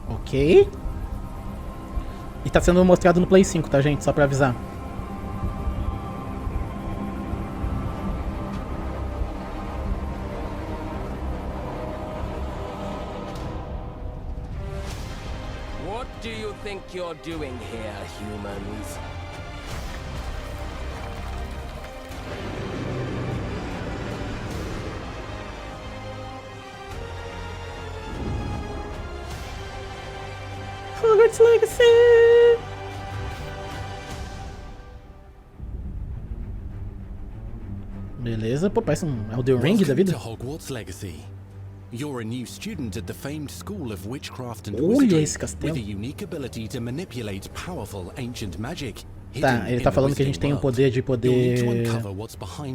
Ok. E tá sendo mostrado no Play 5, tá, gente? Só pra avisar. What do you think you're doing here, humans? Hogwarts Legacy! Beleza, pô, parece um Elden Ring da vida. Hogwarts Legacy. You're a new student at the famed school of witchcraft and Olha wizardry, esse castelo. with a unique ability to manipulate powerful ancient magic. Tá, ele tá falando que a gente tem o poder de poder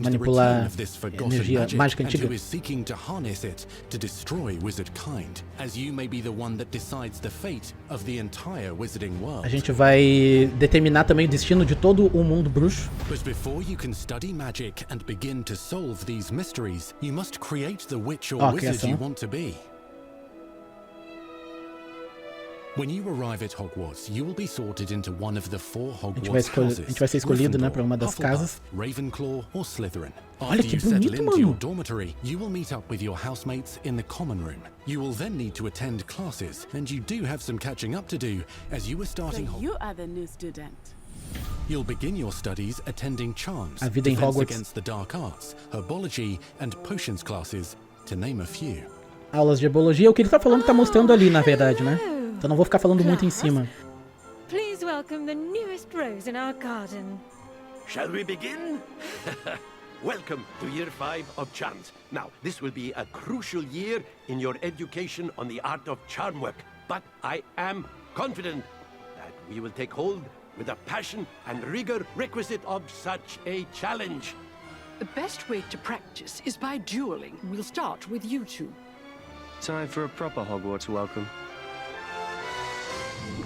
manipular energia mágica antiga. A gente vai determinar também o destino de todo o mundo bruxo. But before you can study magic and begin to solve these mysteries, you must create the witch or wizard you want to be. When you arrive at Hogwarts, you will be sorted into one of the 4 Hogwarts houses. A gente vai ser escolhido, né, para uma das casas. Ravenclaw or Slytherin. Olha que bonito, Into your mano. dormitory, you will meet up with your housemates in the common room. You will then need to attend classes, and you do have some catching up to do as you are starting So you are the new student. You'll begin your studies attending charms, A vida em defense Hogwarts. against the dark arts, herbology and potions classes, to name a few. Aulas de herbologia, o que ele tá falando tá mostrando ali, na verdade, né? Então não vou ficar falando muito em cima. Please welcome the newest rose in our garden. Shall we begin? Welcome to Year 5 of Charms. Now, this will be a crucial year in your education on the art of charm work. But I am confident that we will take hold with the passion and rigor requisite of such a challenge. The best way to practice is by dueling. We'll start with you two. Time for a proper Hogwarts welcome.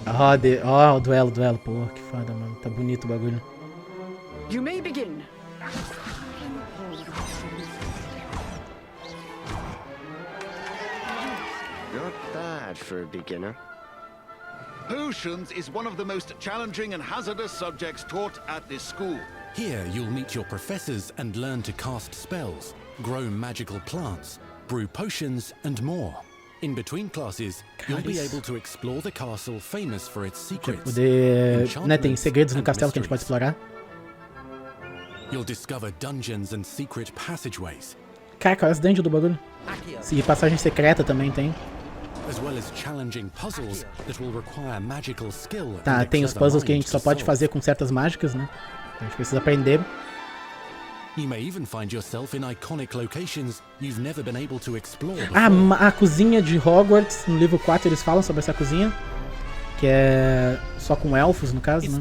Ó, o duelo, pô, que foda, mano. Tá bonito o bagulho. You may begin. Not bad for a beginner. Potions is one of the most challenging and hazardous subjects taught at this school. Here you'll meet your professors and learn to cast spells, grow magical plants, brew potions and more. In between classes, you'll be able to explore the castle famous for its secrets. Né, tem segredos no castelo que a gente pode explorar. You'll discover dungeons and secret passageways. Caraca, olha as dungeons do bagulho. E passagem secreta também tem. As well as challenging puzzles that will require magical skill. Tá, tem os puzzles que a gente só pode fazer com certas mágicas, né? A gente precisa aprender. You may even find yourself in iconic locations you've never been able to explore before. Ah, a cozinha de Hogwarts, no livro 4 eles falam sobre essa cozinha, que é só com elfos, no caso, né?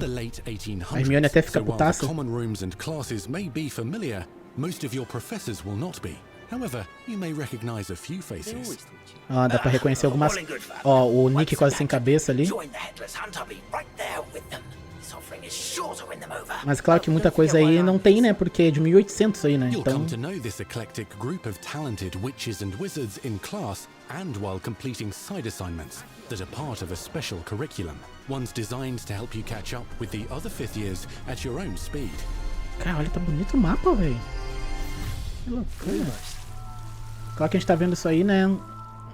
A Hermione até fica putaça. Common rooms and classes may be familiar, most of your professors will not be. However, you may recognize a few faces. Ó, dá pra reconhecer algumas. Ó, o Nick quase sem cabeça ali. Mas claro que muita coisa aí não tem, né? Porque é de 1800 aí, né? You'll Então come to know this eclectic group of talented witches and wizards in class and while completing side assignments that are part of a special curriculum. Ones designed to help you catch up with the other 5th years at your own speed. Cara, olha, tá bonito o mapa, velho. Que loucura. Claro que a gente tá vendo isso aí, né?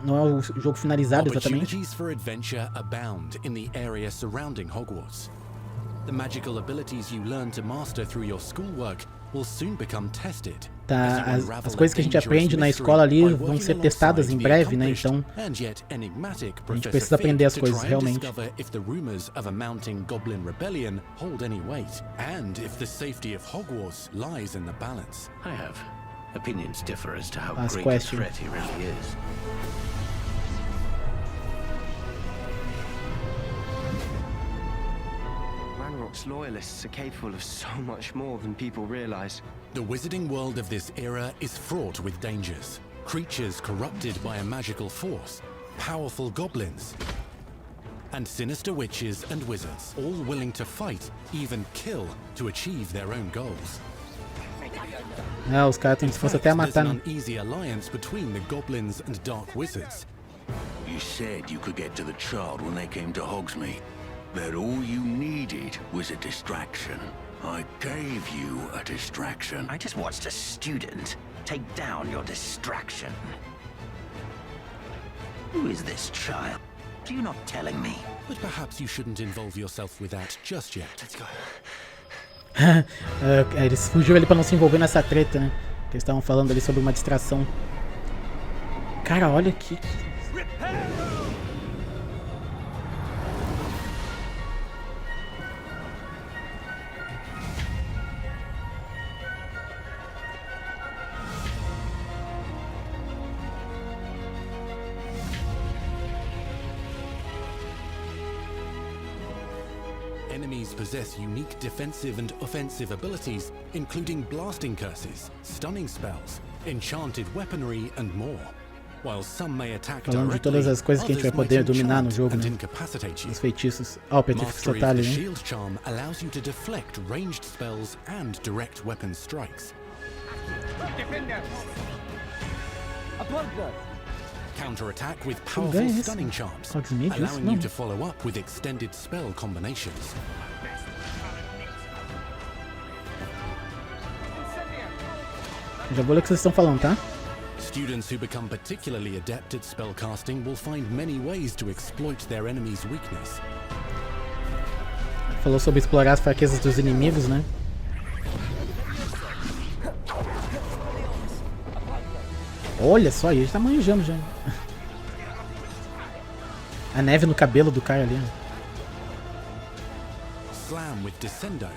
Não é o jogo finalizado exatamente. Opportunities for adventure abound in the area surrounding Hogwarts. The magical abilities you learn to master through your schoolwork will soon become tested. Tá, as coisas que a gente aprende na escola ali vão ser testadas em breve, né? Então a gente precisa aprender as coisas realmente. If the rumors of a mounting goblin rebellion hold any weight, and if the safety of Hogwarts lies in the balance. I have opinions differ as to how Last great question. a threat he really is. Loyalists are capable of so much more than people realize. The wizarding world of this era is fraught with dangers. Creatures corrupted by a magical force, powerful goblins, and sinister witches and wizards, all willing to fight, even kill, to achieve their own goals. Ah, os caras estão dispostos até a matar, né? An uneasy alliance between the goblins and dark wizards. You said you could get to the child when they came to Hogsmeade. That all you needed was a distraction. I gave you a distraction. I just watched a student take down your distraction. Who is this child? Are you not telling me? But perhaps you shouldn't involve yourself with that just yet. Let's go. Eles fugiram ali pra não se envolver nessa treta, né? Que eles estavam falando ali sobre uma distração. Cara, olha aqui. Enemies possess unique defensive and offensive abilities, including blasting curses, stunning spells, enchanted weaponry, and more. While some may attack Falando de todas as coisas que a gente vai poder dominar no jogo, né? Os feitiços. O petrificação tá ali, né? Shield charm allows you to deflect ranged spells and direct weapon strikes. Counter-attack with powerful stunning charms, allowing you to follow up with extended spell combinations. Já vou ler o que vocês estão falando, tá? Students who become particularly adept at spellcasting will find many ways to exploit their enemy's weakness. Falou sobre explorar as fraquezas dos inimigos, né? Olha só, ele tá manjando já. A neve no cabelo do cara ali. Slam with Descendo.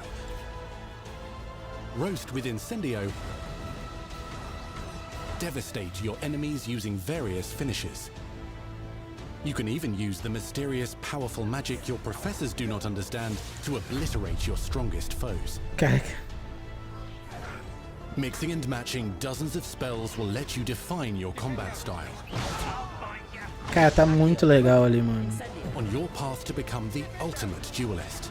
Roast with Incendio. Devastate your enemies using various finishes. You can even use the mysterious, powerful magic your professors do not understand to obliterate your strongest foes. Caraca. Mixing and matching dozens of spells will let you define your combat style. Cara, tá muito legal ali, mano. On your path to become the ultimate duelist.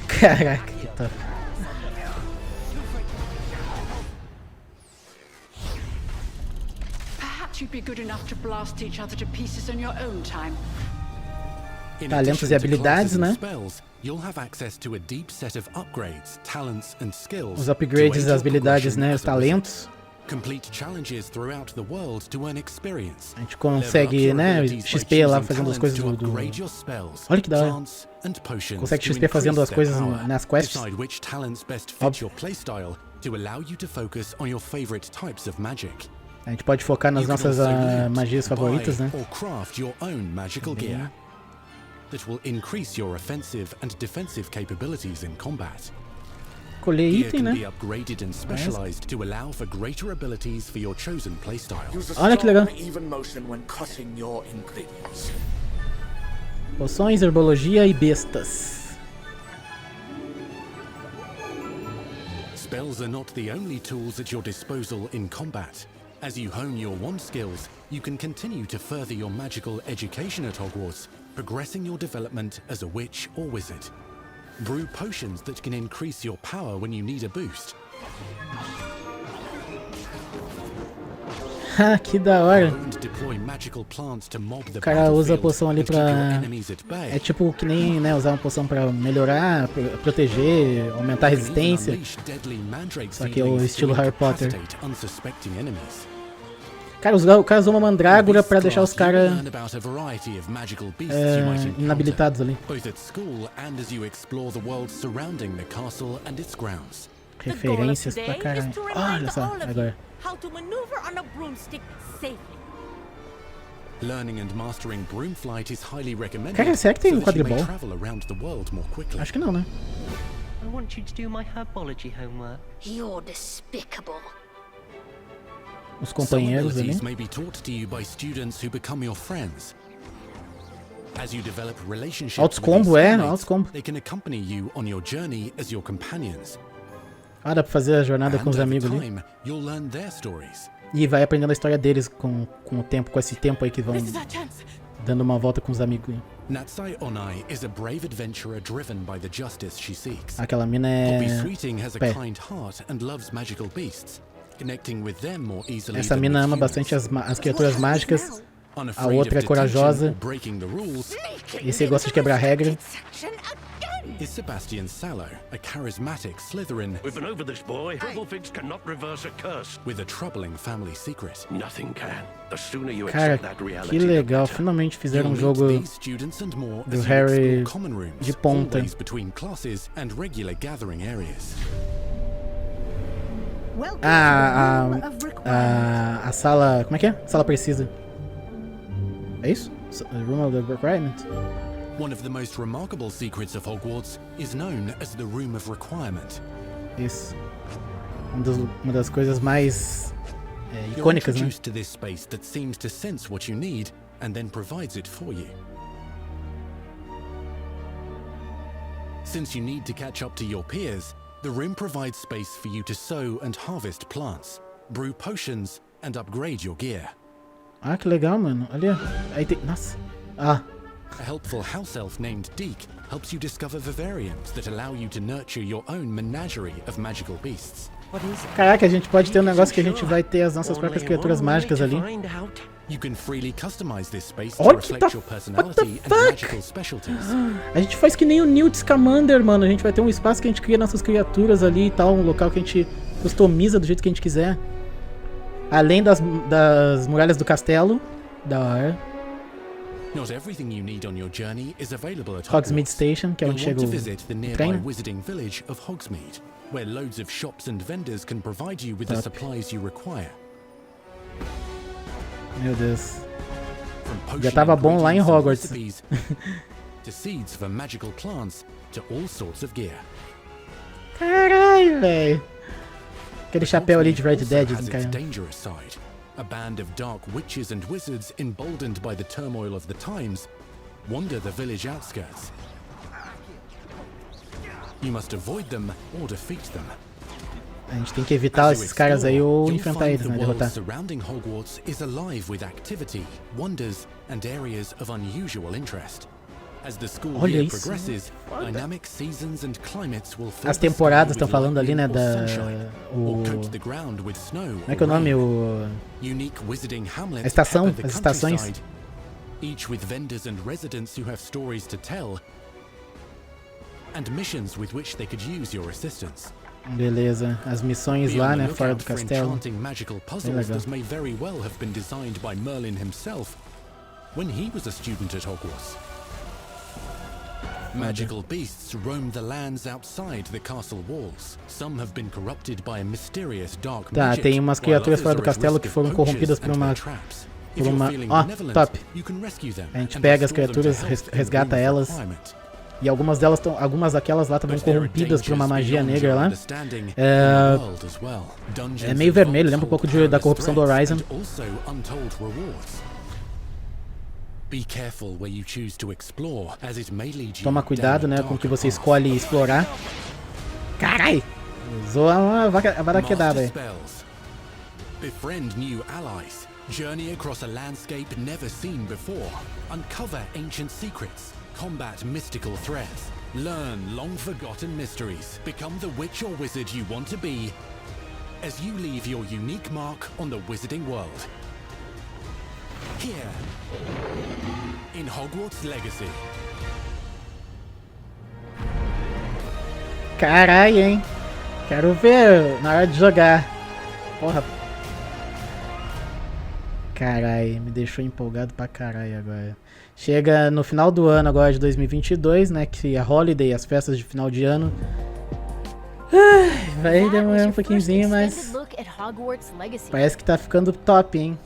Caraca, que top. Perhaps you'd be good enough to blast each other to pieces in your own time. Talentos e habilidades, né? Os upgrades das habilidades, né? Os talentos. A gente consegue, né? XP lá fazendo as coisas do... Olha que da hora. Consegue XP fazendo as coisas nas quests. Óbvio. A gente pode focar nas nossas magias favoritas, né? That will increase your offensive and defensive capabilities in combat. Colher item, né? Be upgraded and specialized to allow for greater abilities for your chosen playstyle. Olha que legal. Poções, herbologia e bestas. Spells are not the only tools at your disposal in combat. As you hone your wand skills, you can continue to further your magical education at Hogwarts, progressing your development as a witch or wizard. Brew potions that can increase your power when you need a boost. Que da hora. O cara usa a poção ali pra... É tipo que nem, né, usar uma poção pra melhorar, proteger, aumentar a resistência. Só que é o estilo Harry Potter. Cara, o cara usou uma mandrágora pra deixar os caras inabilitados ali. Referências pra caralho. Olha só, agora. Cara, será que tem um quadribol? Acho que não, né? I want you to do my herbology homework. You're despicable. Os companheiros ali. Altos combo, altos combo. Ah, dá pra fazer a jornada com os amigos ali. E vai aprendendo a história deles com o tempo, com esse tempo aí que vão dando uma volta com os amigos. Aquela mina é pé. Essa mina ama bastante as criaturas mágicas. A outra é corajosa. Esse gosta de quebrar regra. Is Sebastian Sallow, a charismatic Slytherin We've been over this, boy. Doublefix cannot reverse a curse. with a troubling family secret? Nothing can. The sooner you Cara, accept that reality, que legal. Finalmente fizeram um jogo do Harry de ponta. Between classes and regular gathering areas. A sala... Como é que é? Sala precisa. É isso? Room of the Requirement? One of the most remarkable secrets of Hogwarts is known as the Room of Requirement. Isso. Uma das coisas mais icônicas, né? You're introduced to this space that seems to sense what you need and then provides it for you. Since you need to catch up to your peers, the room provides space for you to sow and harvest plants, brew potions, and upgrade your gear. Ah, que legal, mano. Olha. Aí tem... Nossa. A helpful house elf named Geek helps you discover vivariums that allow you to nurture your own menagerie of magical beasts. Caraca, a gente pode ter um negócio que a gente vai ter as nossas próprias criaturas mágicas ali. You can freely customize this space to Olha que reflect your personality and magical specialties. A gente faz que nem o Newt Scamander, mano. A gente vai ter um espaço que a gente cria nossas criaturas ali e tal, um local que a gente customiza do jeito que a gente quiser. Além das muralhas do castelo. Da hora. Not everything you need on your journey is available at Hogsmeade Station, que é onde chega o trem. Wizarding village of Hogsmeade, where loads of shops and vendors can provide you with the supplies you require. Meu Deus. Já tava bom lá em Hogwarts. To seeds for magical plants, to all sorts of gear. Caralho, velho. Aquele chapéu ali de Red Dead, dangerous side. A band of dark witches and wizards, emboldened by the turmoil of the times, wander the village outskirts. You must avoid them or defeat them. A gente tem que evitar esses caras aí ou enfrentar eles, né? Derrotar. Surrounding Hogwarts is alive with activity, wonders, and areas of unusual interest. As the school year progresses, dynamic seasons and climates will As temporadas estão falando ali, né, da como é que é o nome, a estação, as estações. Each with vendors and residents who have stories to tell and missions with which they could use your assistance. Beleza, as missões lá, né, fora do castelo. Magical puzzles that may very well have been designed by Merlin himself when he was a student at Hogwarts. Magical beasts roam the lands outside the castle walls. Some have been corrupted by a mysterious dark magic. Tá, tem umas criaturas fora do castelo que foram corrompidas por uma top. A gente pega as criaturas, resgata elas. E algumas daquelas lá estavam corrompidas por uma magia negra lá. É meio vermelho, lembra um pouco da corrupção do Horizon. Toma cuidado, né, com o que você escolhe explorar. Carai! Usou a baraquedada aí. Befriend new allies. Journey across a landscape never seen before. Uncover ancient secrets. Combat mystical threats. Learn long-forgotten mysteries. Become the witch or wizard you want to be as you leave your unique mark on the wizarding world. Here, in Hogwarts Legacy. Caralho, hein? Quero ver na hora de jogar. Porra. Caralho, me deixou empolgado pra caralho agora. Chega no final do ano agora de 2022, né? Que é Holiday, as festas de final de ano. Vai demorar um pouquinho, mas parece que tá ficando top, hein?